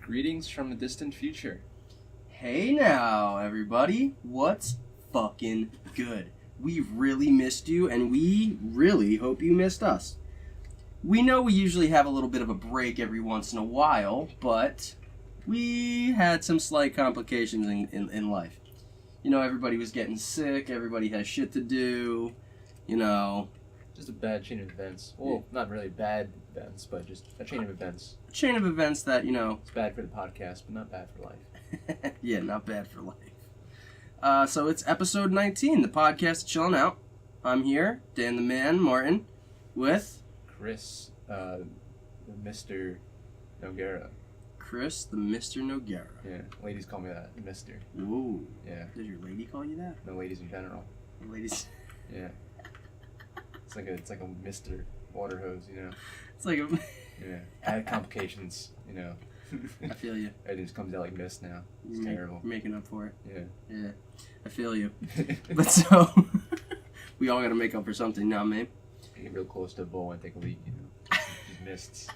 Greetings from the distant future. Hey now, everybody. What's fucking good? We've really missed you, and we really hope you missed us. We know we usually have a little bit of a break every once in a while, but we had some slight complications in life. You know, everybody was getting sick, everybody has shit to do, you know. Just a bad chain of events. Well, not really bad events, but just a chain of events. A chain of events that, you know... It's bad for the podcast, but not bad for life. Yeah, not bad for life. So it's episode 19, the podcast Chillin Out. I'm here, Dan the Man, Martin, with... Chris, the Mr. Noguera. Chris, the Mr. Noguera. Yeah, ladies call me that, Mr. Ooh. Yeah. Does your lady call you that? No, ladies in general. Ladies... Yeah. It's like a Mr. water hose, you know. It's like a... Yeah. I had complications, you know. I feel you. It just comes out like mist now. It's terrible. You're making up for it. Yeah. Yeah. I feel you. But so... we all gotta make up for something now, man. I get real close to a bowl and take a leak, you know. Just mists.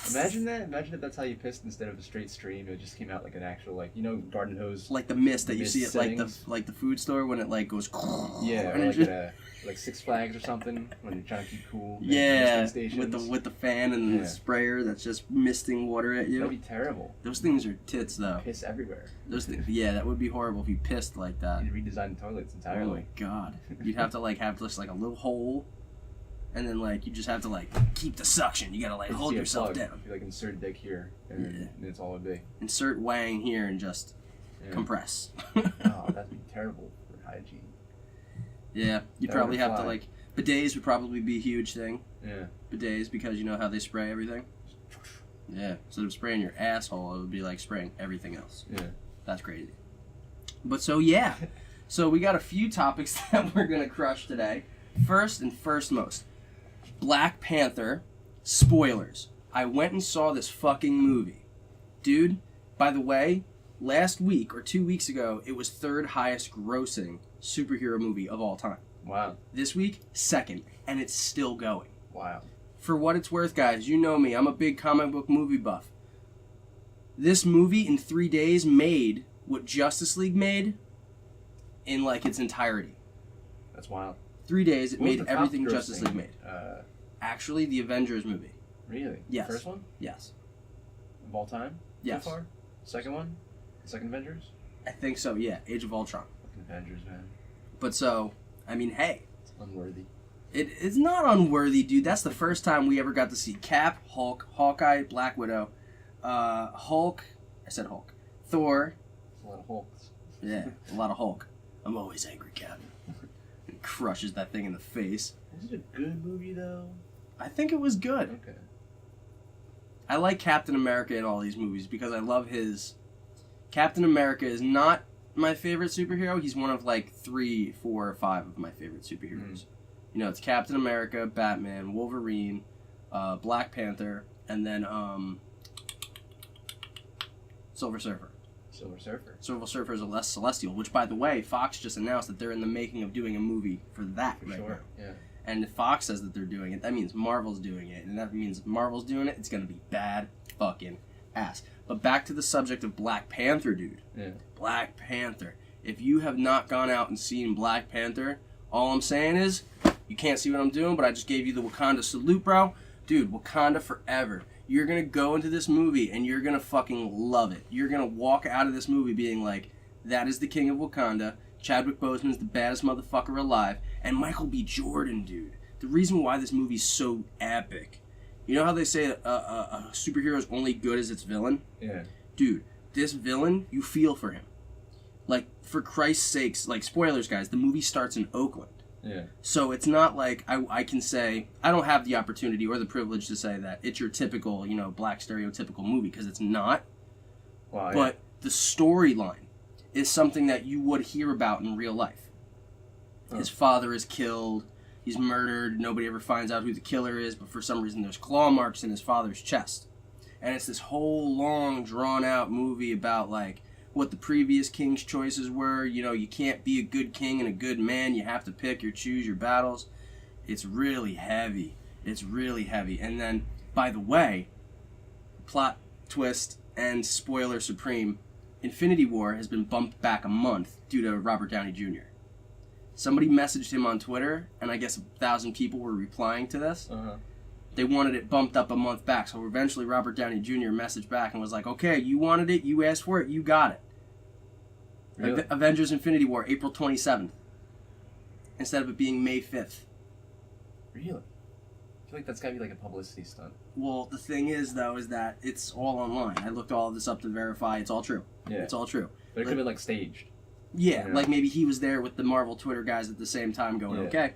Imagine that. Imagine if that's how you pissed instead of a straight stream. It just came out like an actual, like, you know, garden hose. Like the mist that you see at settings. like the food store when it like goes. Yeah, or like Six Flags or something when you're trying to keep cool. Yeah, with the fan and the sprayer that's just misting water at you. That'd be terrible. Those things are tits, though. Piss everywhere. Those things, yeah, that would be horrible if you pissed like that. You'd redesign the toilets entirely. Oh my god, you'd have to like have just like a little hole. And then, like, you just have to, like, keep the suction. You gotta, like, hold yourself down. You, like, insert dick here, and it's all it would be. Insert wang here and just compress. Oh, that'd be terrible for hygiene. Yeah, you'd probably have to, like, bidets would probably be a huge thing. Yeah. Bidets, because you know how they spray everything? Yeah. Instead of spraying your asshole, it would be like spraying everything else. Yeah. That's crazy. But so, yeah. So we got a few topics that we're gonna crush today. First and firstmost. Black Panther, spoilers. I went and saw this fucking movie. Dude, by the way, last week or 2 weeks ago, it was third highest grossing superhero movie of all time. Wow. This week, second, and it's still going. Wow. For what it's worth, guys, you know me, I'm a big comic book movie buff. This movie in 3 days made what Justice League made in like its entirety. That's wild. 3 days, it made everything Justice League made. Actually, the Avengers movie. Really? Yes. The first one? Yes. Of all time? Yes. So far? Second one? The second Avengers? I think so, yeah. Age of Ultron. Fucking Avengers, man. But so, I mean, hey. It's unworthy. It's not unworthy, dude. That's the first time we ever got to see Cap, Hulk, Hawkeye, Black Widow, Hulk. I said Hulk. Thor. There's a lot of Hulks. Yeah, a lot of Hulk. I'm always angry, Cap. And crushes that thing in the face. Was it a good movie, though? I think it was good. Okay. I like Captain America in all these movies because I love his... Captain America is not my favorite superhero. He's one of like 3, 4, or 5 of my favorite superheroes. You know, it's Captain America, Batman, Wolverine, Black Panther, and then Silver Surfer. Silver Surfer. Silver Surfer is a less celestial, which, by the way, Fox just announced that they're in the making of doing a movie for that For sure, yeah. And if Fox says that they're doing it, that means Marvel's doing it. And that means if Marvel's doing it, it's going to be bad fucking ass. But back to the subject of Black Panther, dude. Yeah. Black Panther. If you have not gone out and seen Black Panther, all I'm saying is, you can't see what I'm doing, but I just gave you the Wakanda salute, bro. Dude, Wakanda forever. You're going to go into this movie and you're going to fucking love it. You're going to walk out of this movie being like, that is the king of Wakanda. Chadwick Boseman's the baddest motherfucker alive. And Michael B. Jordan, dude. The reason why this movie's so epic. You know how they say a superhero is only good as its villain? Yeah. Dude, this villain, you feel for him. Like, for Christ's sakes, like, spoilers, guys, the movie starts in Oakland. Yeah. So it's not like I can say, I don't have the opportunity or the privilege to say that it's your typical, you know, black stereotypical movie, because it's not. Wow, but the storyline is something that you would hear about in real life. His father is killed, he's murdered, nobody ever finds out who the killer is, but for some reason there's claw marks in his father's chest. And it's this whole long, drawn-out movie about, like, what the previous king's choices were. You know, you can't be a good king and a good man. You have to pick or choose your battles. It's really heavy. It's really heavy. And then, by the way, plot twist and spoiler supreme, Infinity War has been bumped back a month due to Robert Downey Jr. Somebody messaged him on Twitter, and I guess 1,000 people were replying to this. They wanted it bumped up a month back, so eventually Robert Downey Jr. messaged back and was like, okay, you wanted it, you asked for it, you got it. Really? Avengers Infinity War, April 27th. Instead of it being May 5th. Really? I feel like that's gotta be like a publicity stunt. Well, the thing is, though, is that it's all online. I looked all of this up to verify it's all true. Yeah. It's all true. But it could have been like staged. Yeah, Yeah. like maybe he was there with the Marvel Twitter guys at the same time going, Yeah. okay,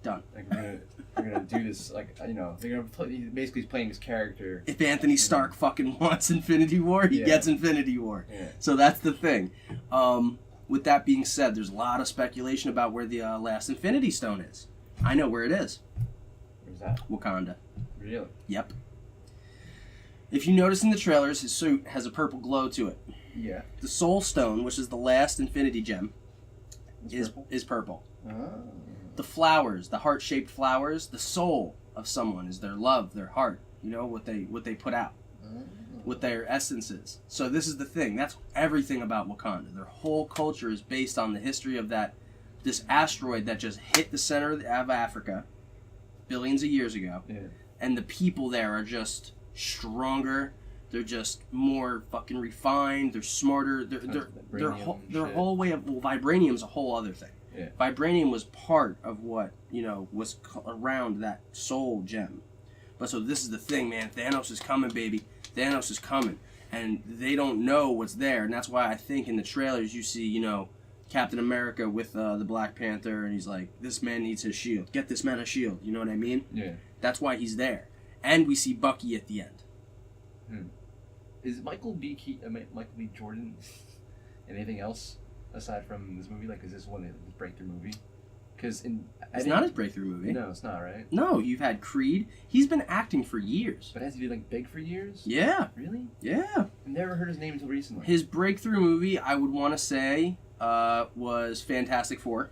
done. Like we're gonna do this, like, you know, they're gonna play, basically he's playing his character. If Anthony Stark fucking wants Infinity War, he Yeah. gets Infinity War. Yeah. So that's the thing. With that being said, there's a lot of speculation about where the last Infinity Stone is. I know where it is. Where's that? Wakanda. Really? Yep. If you notice in the trailers, his suit has a purple glow to it. Yeah. The Soul Stone, which is the last Infinity Gem, It's is purple. Oh. The flowers, the heart-shaped flowers, the soul of someone is their love, their heart. You know what they put out, what their essence is. So this is the thing. That's everything about Wakanda. Their whole culture is based on the history of this asteroid that just hit the center of Africa billions of years ago. Yeah. And the people there are just stronger. They're just more fucking refined. They're smarter. Their whole way of vibranium's a whole other thing. Yeah. Vibranium was part of what was around that soul gem. But so this is the thing, man. Thanos is coming, baby. Thanos is coming, and they don't know what's there, and that's why I think in the trailers you see Captain America with the Black Panther, and he's like, this man needs his shield. Get this man a shield. You know what I mean? Yeah. That's why he's there. And we see Bucky at the end. Is Michael B. Jordan anything else aside from this movie? Like, is this his breakthrough movie? Because it's not his breakthrough movie. No, it's not, right? No, you've had Creed. He's been acting for years. But has he been like big for years? Yeah. Really? Yeah. I've never heard his name until recently. His breakthrough movie, I would want to say, was Fantastic Four,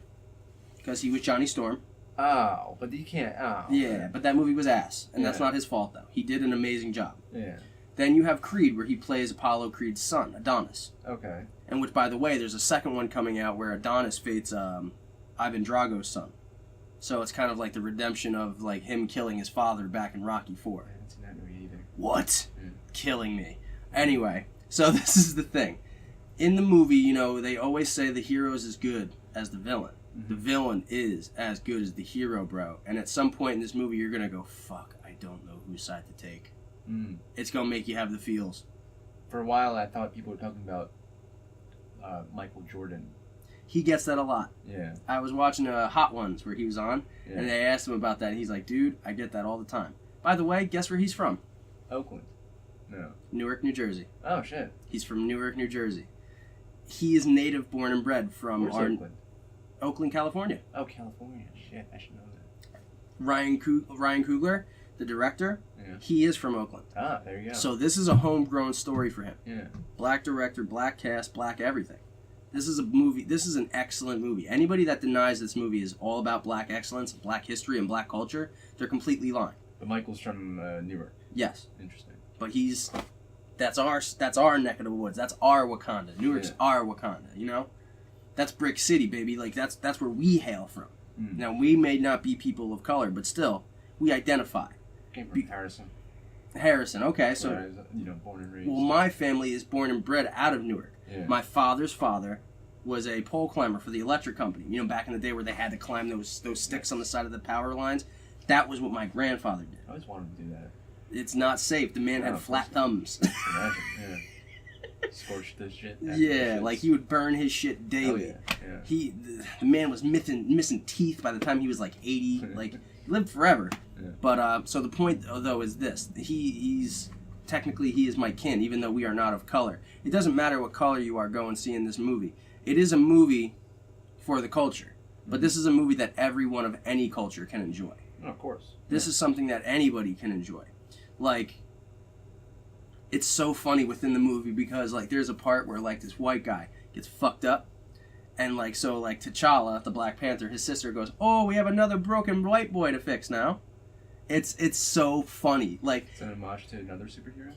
because he was Johnny Storm. Oh, but you can't. Oh. Yeah, but that movie was ass, and that's Yeah. not his fault though. He did an amazing job. Yeah. Then you have Creed, where he plays Apollo Creed's son, Adonis. Okay. And which, by the way, there's a second one coming out where Adonis fates Ivan Drago's son. So it's kind of like the redemption of like him killing his father back in Rocky IV. I haven't seen that movie either. What? Yeah. Killing me. Anyway, so this is the thing. In the movie, they always say the hero is as good as the villain. Mm-hmm. The villain is as good as the hero, bro. And at some point in this movie, you're going to go, fuck, I don't know whose side to take. It's going to make you have the feels. For a while, I thought people were talking about Michael Jordan. He gets that a lot. Yeah. I was watching Hot Ones where he was on, Yeah. and they asked him about that, and he's like, dude, I get that all the time. By the way, guess where he's from? Oakland. No. Newark, New Jersey. Oh, shit. He's from Newark, New Jersey. He is native born and bred from Where's Oakland? Oakland, California. Oh, California. Shit, I should know that. Ryan Coogler, the director, Yeah. he is from Oakland. Ah, there you go. So this is a homegrown story for him. Yeah. Black director, black cast, black everything. This is a movie. This is an excellent movie. Anybody that denies this movie is all about black excellence, black history, and black culture, they're completely lying. But Michael's from Newark. Yes, Interesting. but that's our neck of the woods. That's our Wakanda. Newark's our Wakanda. That's Brick City, baby. Like that's where we hail from. Now we may not be people of color, but still we identify. Came from Harrison. Okay, so yeah, I was, born and raised. well, my family is born and bred out of Newark. Yeah. My father's father was a pole climber for the electric company. Back in the day where they had to climb those sticks on the side of the power lines. That was what my grandfather did. I always wanted to do that. It's not safe. The man had flat thumbs. Imagine, yeah. Scorched this shit. Yeah, like he would burn his shit daily. Oh, yeah. The man was missing teeth by the time he was like 80. Like he lived forever. Yeah. But so the point though is this: he's technically he is my kin, even though we are not of color. It doesn't matter what color you are. Go and see in this movie. It is a movie for the culture, but this is a movie that everyone of any culture can enjoy. Oh, of course. This is something that anybody can enjoy. Like, it's so funny within the movie because like there's a part where like this white guy gets fucked up, and like so like T'Challa, the Black Panther, his sister goes, "Oh, we have another broken white boy to fix now." It's so funny. Like it's an homage to another superhero.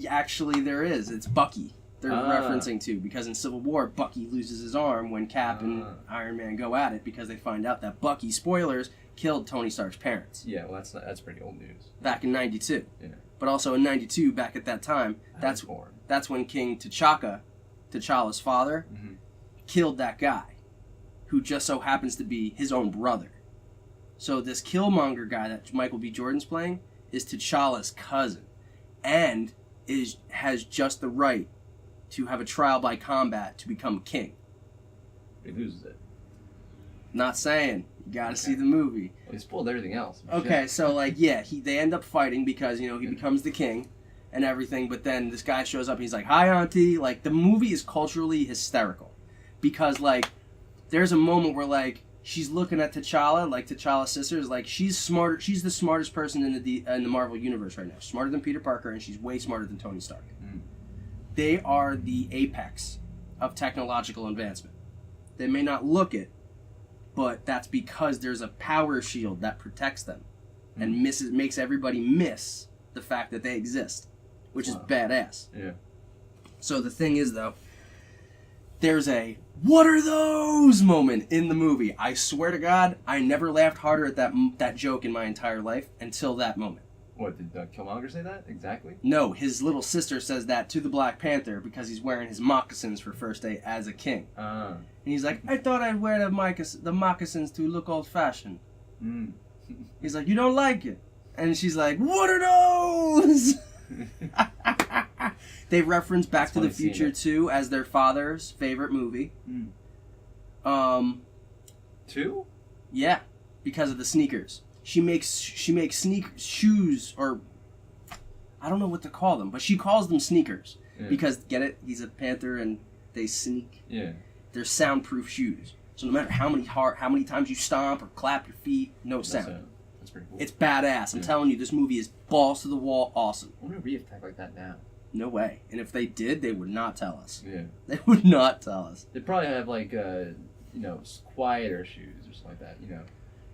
Actually, there is. It's Bucky. They're referencing to, because in Civil War, Bucky loses his arm when Cap and Iron Man go at it, because they find out that Bucky, spoilers, killed Tony Stark's parents. Yeah, well, that's pretty old news. Back in '92. Yeah. But also in '92, back at that time, that's when King T'Challa's father, killed that guy, who just so happens to be his own brother. So this Killmonger guy that Michael B. Jordan's playing is T'Challa's cousin, and has just the right to have a trial by combat to become king. He loses it. Not saying. You gotta see the movie. Well, he spoiled everything else. Okay, so like, yeah, they end up fighting because, he becomes the king and everything, but then this guy shows up and he's like, "Hi, Auntie." Like, the movie is culturally hysterical. Because, like, there's a moment where, like, she's looking at T'Challa, like, T'Challa's sister is like, she's the smartest person in the Marvel Universe right now. Smarter than Peter Parker, and she's way smarter than Tony Stark. They are the apex of technological advancement. They may not look it, but that's because there's a power shield that protects them and makes everybody miss the fact that they exist, which is badass. Yeah. So the thing is, though, there's a "what are those" moment in the movie. I swear to God, I never laughed harder at that joke in my entire life until that moment. What, did Killmonger say that? Exactly? No, his little sister says that to the Black Panther because he's wearing his moccasins for first day as a king. And he's like, "I thought I'd wear the moccasins to look old-fashioned." He's like, "You don't like it?" And she's like, "What are those?" They reference Back to the Future 2 as their father's favorite movie. 2? Yeah, because of the sneakers. She makes shoes, or I don't know what to call them, but she calls them sneakers because, get it? He's a panther and they sneak. Yeah. They're soundproof shoes. So no matter how many times you stomp or clap your feet, no sound. That's pretty cool. It's badass. I'm telling you, this movie is balls to the wall awesome. I wonder if we attack like that now. No way. And if they did, they would not tell us. Yeah. They would not tell us. They'd probably have like quieter shoes or something like that,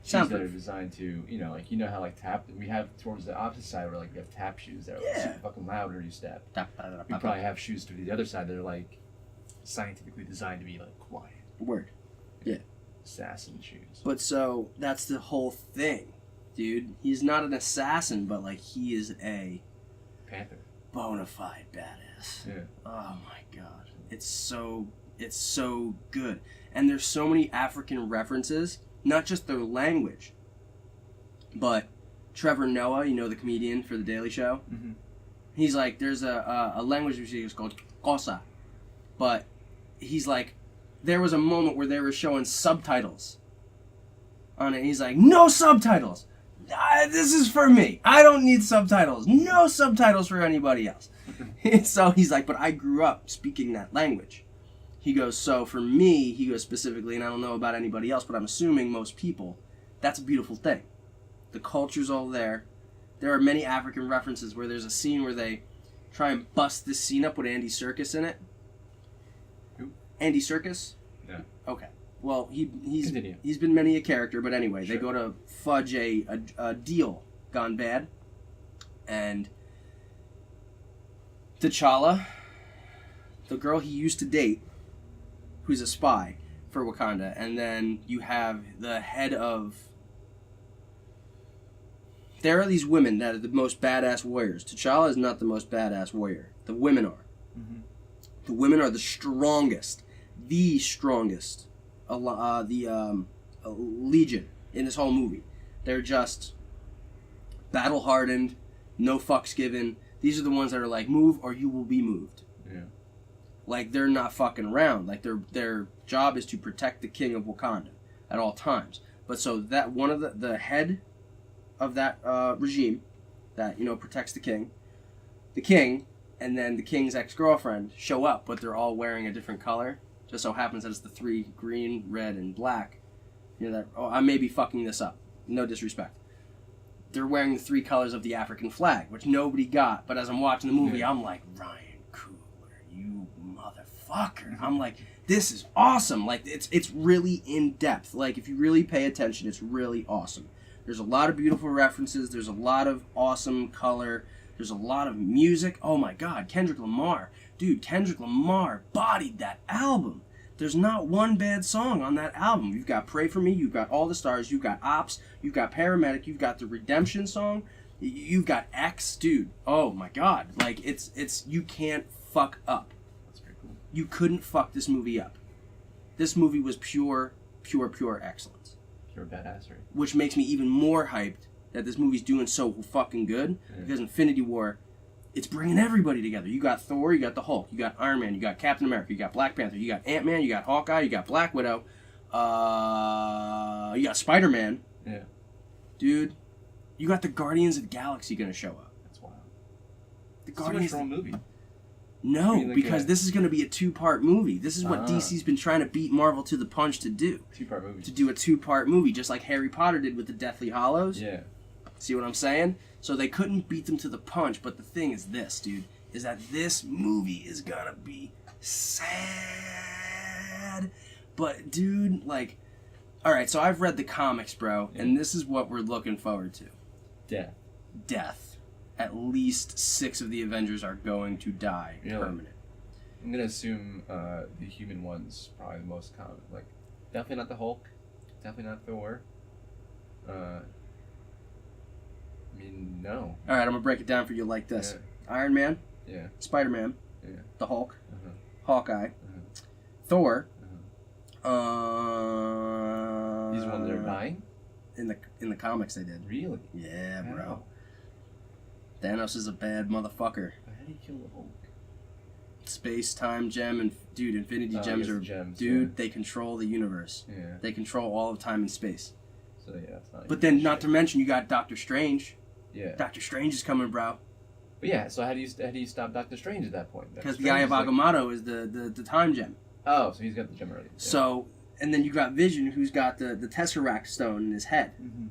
Shoes that are designed to, like, how like we have towards the opposite side where like we have tap shoes that are like super fucking loud whenever you step. We probably have shoes to the other side that are like scientifically designed to be like quiet. Word. Yeah. Assassin shoes. But so that's the whole thing, dude. He's not an assassin, but like he is a Panther. Bona fide badass. Yeah. Oh my god. It's so good. And there's so many African references. Not just their language, but Trevor Noah, the comedian for The Daily Show, he's like, there's a language which is called Kosa, but he's like, there was a moment where they were showing subtitles on it. He's like, "No subtitles. This is for me. I don't need subtitles. No subtitles for anybody else." So he's like, "But I grew up speaking that language." He goes, "So for me," he goes specifically, and I don't know about anybody else, but I'm assuming most people, that's a beautiful thing. The culture's all there. There are many African references where there's a scene where they try and bust this scene up with Andy Serkis in it. Who? Andy Serkis? Yeah. Okay. Well, he's Continue. He's been many a character, but anyway, Sure. They go to fudge a deal gone bad, and T'Challa, the girl he used to date, who's a spy for Wakanda, and then you have the head of... There are these women that are the most badass warriors. T'Challa is not the most badass warrior. The women are. The women are the strongest. The strongest. Legion in this whole movie. They're just battle-hardened, no fucks given. These are the ones that are like, move or you will be moved. Yeah. Like, they're not fucking around. Like, their job is to protect the king of Wakanda at all times. But so that one of the head of that regime that, protects the king, and then the king's ex-girlfriend show up, but they're all wearing a different color. Just so happens that it's the 3 green, red, and black. I may be fucking this up. No disrespect. They're wearing the 3 colors of the African flag, which nobody got. But as I'm watching the movie, I'm like, Ryan Coogler, you motherfucker. I'm like, this is awesome. Like, it's really in depth. Like, if you really pay attention, it's really awesome. There's a lot of beautiful references. There's a lot of awesome color. There's a lot of music. Oh my God, Kendrick Lamar. Dude, Kendrick Lamar bodied that album. There's not one bad song on that album. You've got Pray For Me, you've got All the Stars, you've got Ops, you've got Paramedic, you've got the Redemption song, you've got X, dude. Oh my God. Like, it's you can't fuck up. That's pretty cool. You couldn't fuck this movie up. This movie was pure excellence. Pure badassery. Which makes me even more hyped that this movie's doing so fucking good, because Infinity War, it's bringing everybody together. You got Thor, you got the Hulk, you got Iron Man, you got Captain America, you got Black Panther, you got Ant-Man, you got Hawkeye, you got Black Widow, you got Spider-Man. Yeah. Dude, you got the Guardians of the Galaxy gonna show up. That's wild. The It's Guardians. too much for a movie. No, I mean, like because this is gonna be a 2-part movie. This is what DC's been trying to beat Marvel to the punch to do. 2-part movie. To do a 2-part movie, just like Harry Potter did with the Deathly Hallows. Yeah. See what I'm saying? So they couldn't beat them to the punch, but the thing is this, dude, is that this movie is gonna be sad. But, dude, like, alright, so I've read the comics, bro, and this is what we're looking forward to. Death. At least 6 of the Avengers are going to die permanent. I'm gonna assume the human one's probably the most common. Like, definitely not the Hulk. Definitely not Thor. I mean, no. Alright, I'm gonna break it down for you like this. Yeah. Iron Man. Yeah. Spider-Man. Yeah. The Hulk. Uh-huh. Hawkeye. Uh-huh. Thor. These ones are dying? In the comics they did. Really? Yeah, bro. Wow. Thanos is a bad motherfucker. How did he kill the Hulk? Space-time gem and dude, Infinity Gems are gems, dude. They control the universe. Yeah. They control all of time and space. So yeah, that's not. But then, not to mention, you got Doctor Strange. Yeah. Doctor Strange is coming, bro. But yeah, so how do you stop Doctor Strange at that point? Because the Eye of Agamotto is the time gem. Oh, so he's got the gem already. Yeah. So, and then you got Vision, who's got the Tesseract stone in his head. Mm-hmm.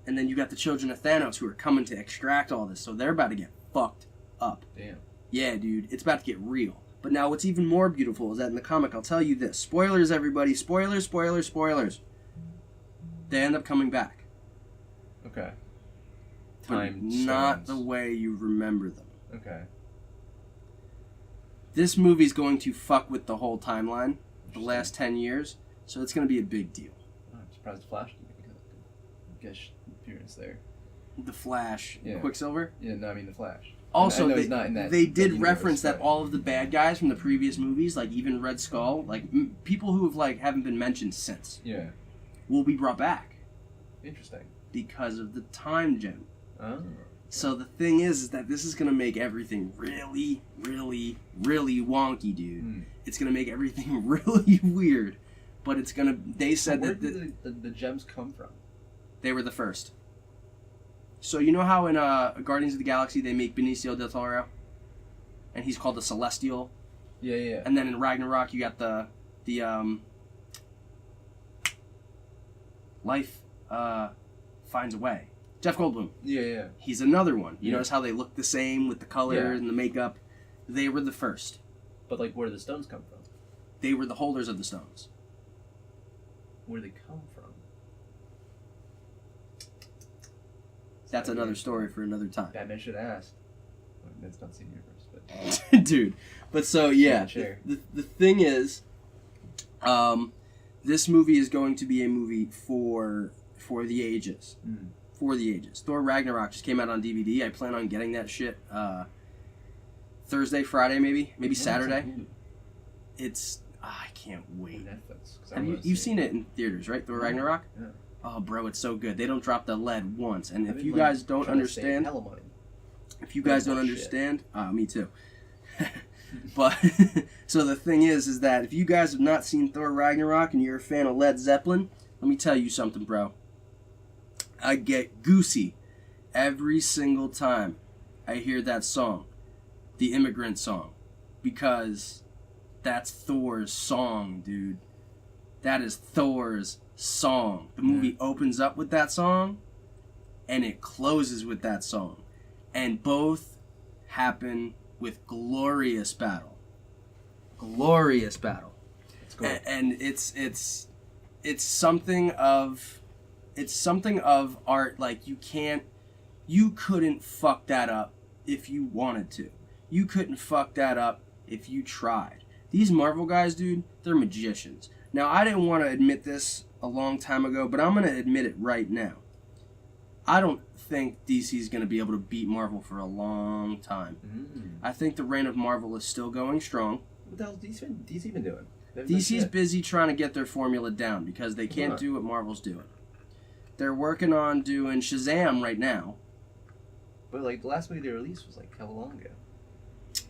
And then you got the children of Thanos who are coming to extract all this, so they're about to get fucked up. Damn. Yeah, dude, it's about to get real. But now what's even more beautiful is that in the comic, I'll tell you this. Spoilers, everybody. Spoilers. They end up coming back. Okay. But not the way you remember them. Okay. This movie's going to fuck with the whole timeline, the last 10 years, so it's going to be a big deal. Oh, I'm surprised Flash didn't make a guest appearance there. The Flash, Yeah. Quicksilver. Yeah, no, I mean the Flash. Also, I know he's not in that, they did universe, reference that but- all of the bad guys from the previous movies, like even Red Skull, like people who have like haven't been mentioned since, Yeah. will be brought back Interesting. because of the time gem. Oh. So the thing is that this is gonna make everything really, really, really wonky, dude. Hmm. It's gonna make everything really weird, but it's gonna. They said Where that did the gems come from? they were the first. So you know how in Guardians of the Galaxy they make Benicio del Toro, and he's called the Celestial, Yeah. and then in Ragnarok you got the Life Finds a Way. Jeff Goldblum. Yeah. He's another one. You Yeah. notice how they look the same with the color Yeah. and the makeup. They were the first. But like, where do the stones come from? They were the holders of the stones. Where do they come from? That's another story for another time. Batman should ask. Well, that's not the same universe, but Dude. But so, yeah. Sure. The thing is, this movie is going to be a movie for the ages. Mm. For the ages. Thor Ragnarok just came out on DVD. I plan on getting that shit Thursday, Friday, maybe Saturday. It's I can't wait. Netflix. Have you've seen it in theaters, right? Thor Ragnarok. Yeah. Oh, bro, it's so good. They don't drop the lead once. And I've if been, you like, guys don't trying to save understand, hella money. if you guys don't Bullshit. understand, me too. But so the thing is that if you guys have not seen Thor Ragnarok and you're a fan of Led Zeppelin, let me tell you something, bro. I get goosey every single time I hear that song, the Immigrant Song, because that's Thor's song, dude. That is Thor's song. The movie opens up with that song, and it closes with that song, and both happen with glorious battle. Glorious battle. It's cool. And it's something of art. Like you can't You couldn't fuck that up if you wanted to. You couldn't fuck that up if you tried. These Marvel guys, dude, they're magicians. Now, I didn't want to admit this a long time ago, but I'm going to admit it right now. I don't think DC's going to be able to beat Marvel for a long time. I think the reign of Marvel is still going strong. What the hell is DC been doing? DC's busy trying to get their formula down because they can't do what Marvel's doing. They're working on doing Shazam right now. But like the last movie they released was like how long ago?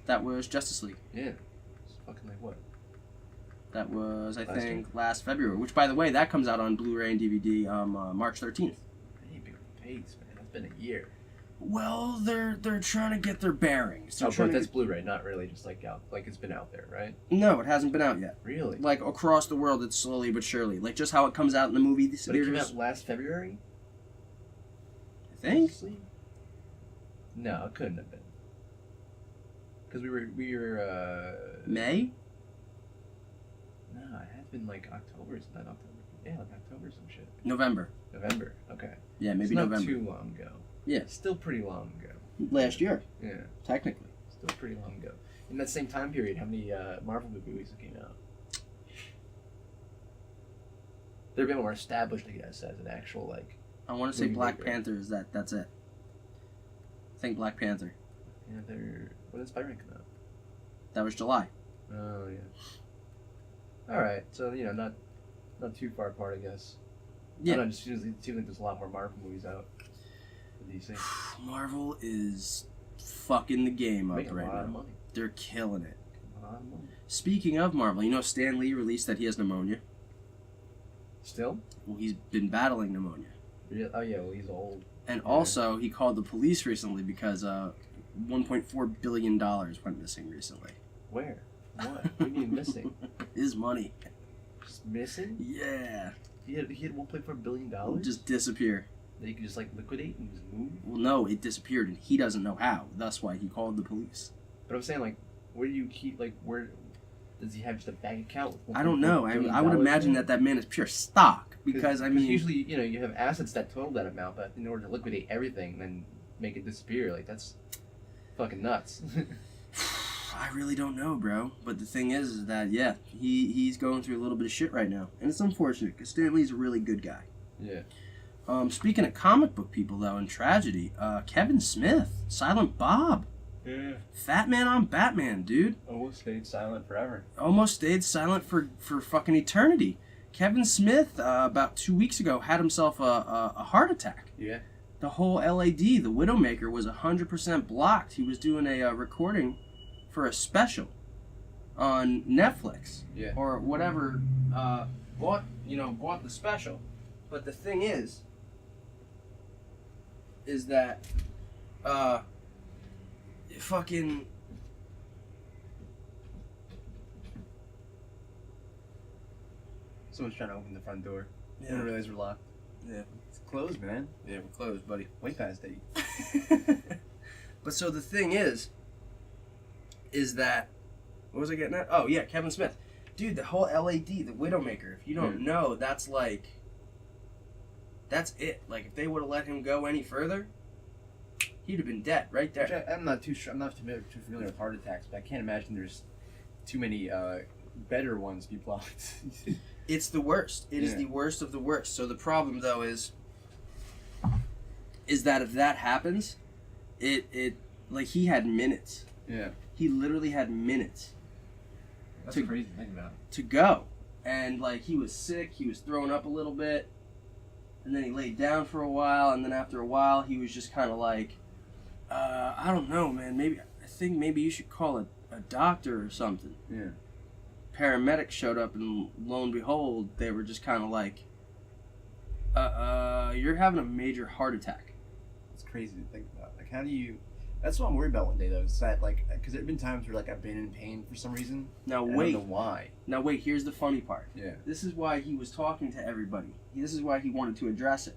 That was Justice League. Yeah. It's fucking like what? That was, I think, last February. Which, by the way, that comes out on Blu-ray and DVD March 13th. They ain't been pace, man. That's been a year. Well, they're trying to get their bearings. But that's Blu-ray, not really just like out, like it's been out there, right? No, it hasn't been out yet. Really? Like across the world, it's slowly but surely. Like just how it comes out in the movie theaters. But it came out last February? I think. No, it couldn't have been. Because we were May? No, it had been like October, not October. Yeah, like October some shit. November, okay. Yeah, maybe it's not November. too long ago. Yeah. Still pretty long ago. Last year. Yeah. Technically. Still pretty long ago. In that same time period, how many Marvel movies came out? They're a bit more established, I guess, as an actual, like... I want to say Black Panther is that's it. I think Black Panther. Panther... When did Spider-Man come out? That was July. Oh, yeah. Alright, so, you know, not too far apart, I guess. Yeah. I don't know, it just seems like there's a lot more Marvel movies out for DC. Marvel is fucking the game up Making right a lot now. of money. They're killing it. A lot of money. Speaking of Marvel, you know Stan Lee released that he has pneumonia. Still? Well, he's been battling pneumonia. Oh, yeah, well, he's old. And also, he called the police recently because $1.4 billion went missing recently. Where? What? What do you mean missing? His money. Just missing? Yeah. He had $1.4 billion? Just disappear. That you could just like liquidate and just move? Well, no, it disappeared and he doesn't know how. That's why he called the police. But I'm saying, like, where do you keep, like, where does he have just a bank account with I don't know. I would imagine that man is pure stock because, I mean... usually, you know, you have assets that total that amount, but in order to liquidate everything and then make it disappear, like, that's fucking nuts. I really don't know, bro. But the thing is that, yeah, he's going through a little bit of shit right now. And it's unfortunate because Stan Lee's a really good guy. Yeah. Speaking of comic book people, though, and tragedy, Kevin Smith, Silent Bob. Yeah. Fat Man on Batman, dude. Almost stayed silent forever. Almost stayed silent for fucking eternity. Kevin Smith, about 2 weeks ago, had himself a heart attack. Yeah. The whole LAD, the Widowmaker, was 100% blocked. He was doing a recording for a special on Netflix. Yeah. Or whatever, bought the special. But the thing is that, fucking... Someone's trying to open the front door. Yeah. I didn't realize we're locked. Yeah. It's closed, man. Yeah, we're closed, buddy. White guys date. But so the thing is that, what was I getting at? Oh, yeah, Kevin Smith. Dude, the whole LAD, the Widowmaker, if you don't know, that's it. Like, if they would have let him go any further, he'd have been dead right there. I'm not too familiar with heart attacks, but I can't imagine there's too many better ones to be blocked. It's the worst. It is the worst of the worst. So the problem, though, is that if that happens, it like, he had minutes. Yeah. He literally had minutes. That's crazy to think about. To go. And, like, he was sick, he was throwing up a little bit, and then he laid down for a while, and then after a while, he was just kind of like, I don't know, man, I think maybe you should call a doctor or something. Yeah. Paramedics showed up, and lo and behold, they were just kind of like, you're having a major heart attack. It's crazy to think about. Like, how do you... That's what I'm worried about one day, though. Is that, like... Because there have been times where, like, I've been in pain for some reason. Now, and wait. I don't know why. Now, wait. Here's the funny part. Yeah. This is why he was talking to everybody. This is why he wanted to address it.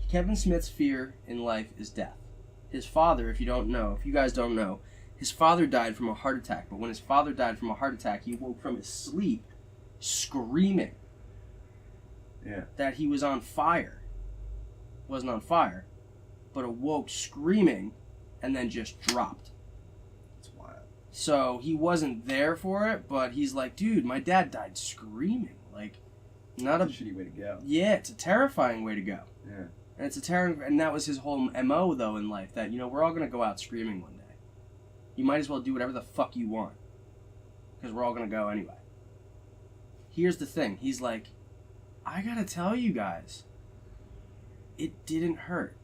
Kevin Smith's fear in life is death. His father, if you guys don't know, his father died from a heart attack. But when his father died from a heart attack, he woke from his sleep screaming that he was on fire. Wasn't on fire. but awoke screaming and then just dropped. That's wild. So he wasn't there for it, but he's like, dude, my dad died screaming. Like, not That's a shitty way to go. Yeah, it's a terrifying way to go. Yeah. And it's a and that was his whole MO though in life, that, you know, we're all gonna go out screaming one day. You might as well do whatever the fuck you want, because we're all gonna go anyway. Here's the thing, he's like, I gotta tell you guys, it didn't hurt.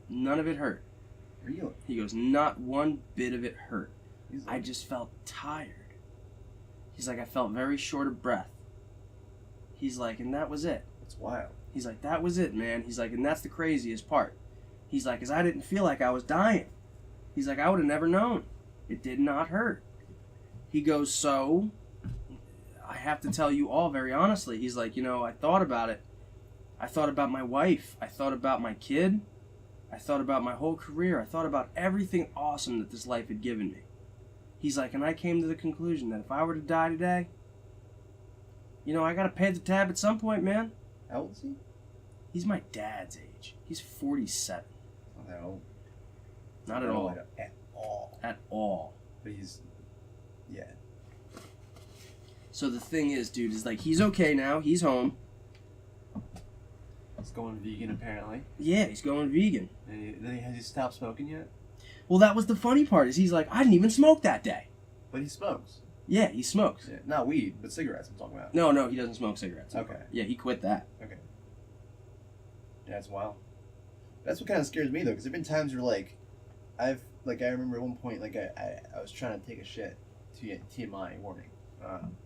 None of it hurt. Really? He goes, not one bit of it hurt. Like, I just felt tired. He's like, I felt very short of breath. He's like, and that was it. That's wild. He's like, that was it, man. He's like, and that's the craziest part. He's like, because I didn't feel like I was dying. He's like, I would have never known. It did not hurt. He goes, so I have to tell you all very honestly. He's like, you know, I thought about it. I thought about my wife. I thought about my kid. I thought about my whole career. I thought about everything awesome that this life had given me. He's like, and I came to the conclusion that if I were to die today, you know, I got to pay the tab at some point, man. How old is he? He's my dad's age. He's 47. Not that old. Not at all. At all. At all. But he's, yeah. So the thing is, dude, is like, he's okay now. He's home. He's going vegan, apparently. Yeah, he's going vegan. And then has he stopped smoking yet? Well, that was the funny part, is he's like, I didn't even smoke that day. But he smokes. Yeah, he smokes. Yeah. Not weed, but cigarettes I'm talking about. No, he doesn't smoke cigarettes. Okay. Yeah, he quit that. Okay. Yeah, that's wild. That's what kind of scares me, though, because there have been times where, like, I remember at one point, like, I was trying to take a shit. TMI, warning.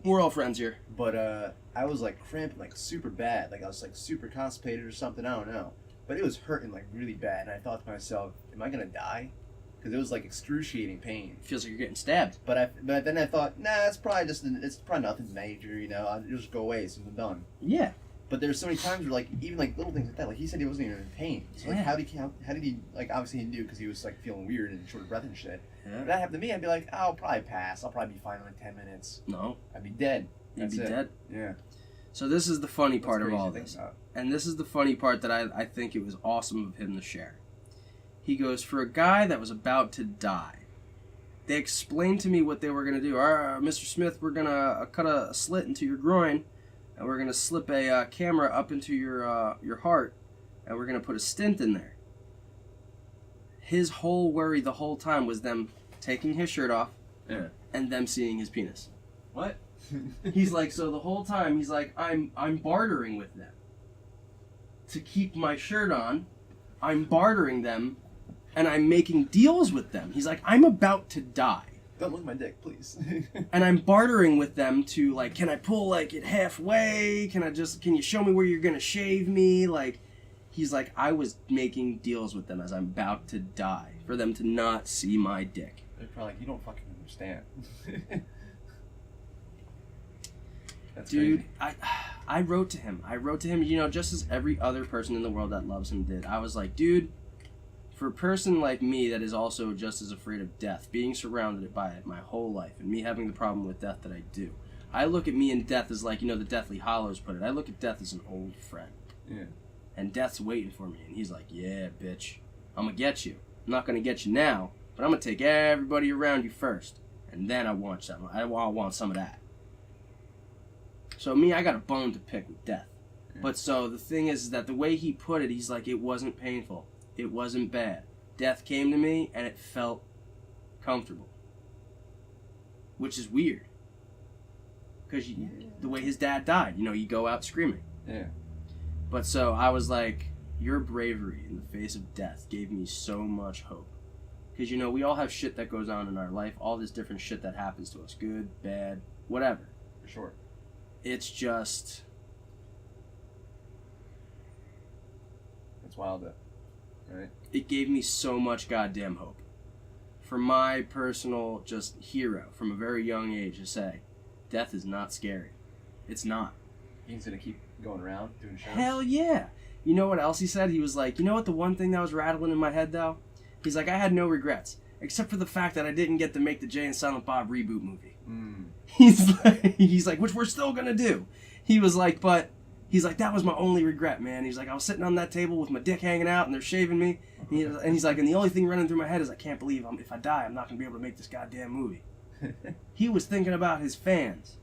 We're all friends here. But I was, like, cramping, like, super bad. Like, I was, like, super constipated or something. I don't know. But it was hurting, like, really bad. And I thought to myself, am I going to die? Because it was, like, excruciating pain. Feels like you're getting stabbed. But then I thought, nah, it's probably nothing major, you know. It'll just go away as soon as I'm done. Yeah. But there's so many times where, like, even, like, little things like that. Like, he said he wasn't even in pain. So, like, Yeah. how did he, like, obviously he knew because he was, like, feeling weird and short of breath and shit. Yeah. If that happened to me, I'd be like, I'll probably pass. I'll probably be fine in, like, 10 minutes. No. I'd be dead. You'd That's be it. dead. Yeah. So this is the funny That's part of crazy all to think this. about. And this is the funny part that I think it was awesome of him to share. He goes, for a guy that was about to die, they explained to me what they were going to do. Mr. Smith, we're going to cut a slit into your groin, and we're going to slip a camera up into your heart, and we're going to put a stent in there. His whole worry the whole time was them taking his shirt off, Yeah. and them seeing his penis. What? He's like, so the whole time, he's like, I'm bartering with them. To keep my shirt on, I'm bartering them, and I'm making deals with them. He's like, I'm about to die. Don't look at my dick, please. And I'm bartering with them to, like, can I pull, like, it halfway? Can you show me where you're gonna shave me? Like, he's like, I was making deals with them as I'm about to die, for them to not see my dick. They're probably like, you don't fucking understand. That's Dude, crazy. I wrote to him, you know, just as every other person in the world that loves him did. I was like, dude, for a person like me that is also just as afraid of death, being surrounded by it my whole life, and me having the problem with death that I do, I look at me and death as, like, you know, the Deathly Hallows put it, I look at death as an old friend. Yeah. And death's waiting for me, and he's like, yeah, bitch, I'm gonna get you. I'm not gonna get you now, but I'm gonna take everybody around you first, and then I want some of that. So me, I got a bone to pick with death. Yeah. But so the thing is that the way he put it, he's like, it wasn't painful. It wasn't bad. Death came to me and it felt comfortable. Which is weird. Because the way his dad died, you know, you go out screaming. Yeah. But so I was like, your bravery in the face of death gave me so much hope. Because, you know, we all have shit that goes on in our life. All this different shit that happens to us. Good, bad, whatever. For sure. It's just... It's wild, though. Right? It gave me so much goddamn hope. For my personal just hero from a very young age to say, death is not scary. It's not. He's gonna keep going around doing shows? Hell yeah. You know what else he said? He was like, you know what the one thing that was rattling in my head though? He's like, I had no regrets. Except for the fact that I didn't get to make the Jay and Silent Bob reboot movie. Mm. He's like, which we're still gonna do. He was like, but He's like, that was my only regret, man. He's like, I was sitting on that table with my dick hanging out, and they're shaving me. And he's like, and the only thing running through my head is, I can't believe if I die, I'm not going to be able to make this goddamn movie. He was thinking about his fans.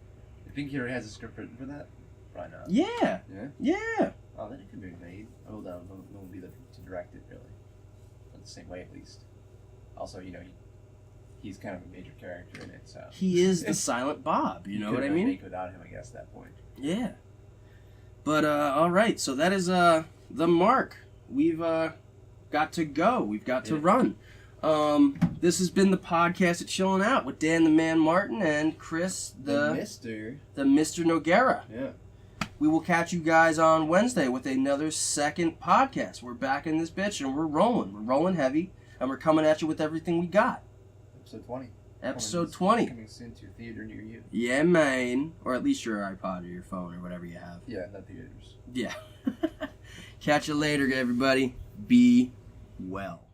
You think he already has a script written for that? Probably not. Yeah. Yeah. Oh, then it could be made. Oh, no one will be there to direct it, really. In the same way, at least. Also, he's kind of a major character in it, so... He is the Silent Bob, you know what I mean? Make without him, I guess, at that point. Yeah. But, all right, so that is the mark. We've got to go. We've got to run. This has been the podcast at Chillin Out with Dan the Man Martin and Chris the Mr. Noguera. Yeah. We will catch you guys on Wednesday with another second podcast. We're back in this bitch and we're rolling. We're rolling heavy and we're coming at you with everything we got. Episode 20. Episode 20. Coming soon to a theater near you. Yeah, man. Or at least your iPod or your phone or whatever you have. Yeah, not theaters. Yeah. Catch you later, everybody. Be well.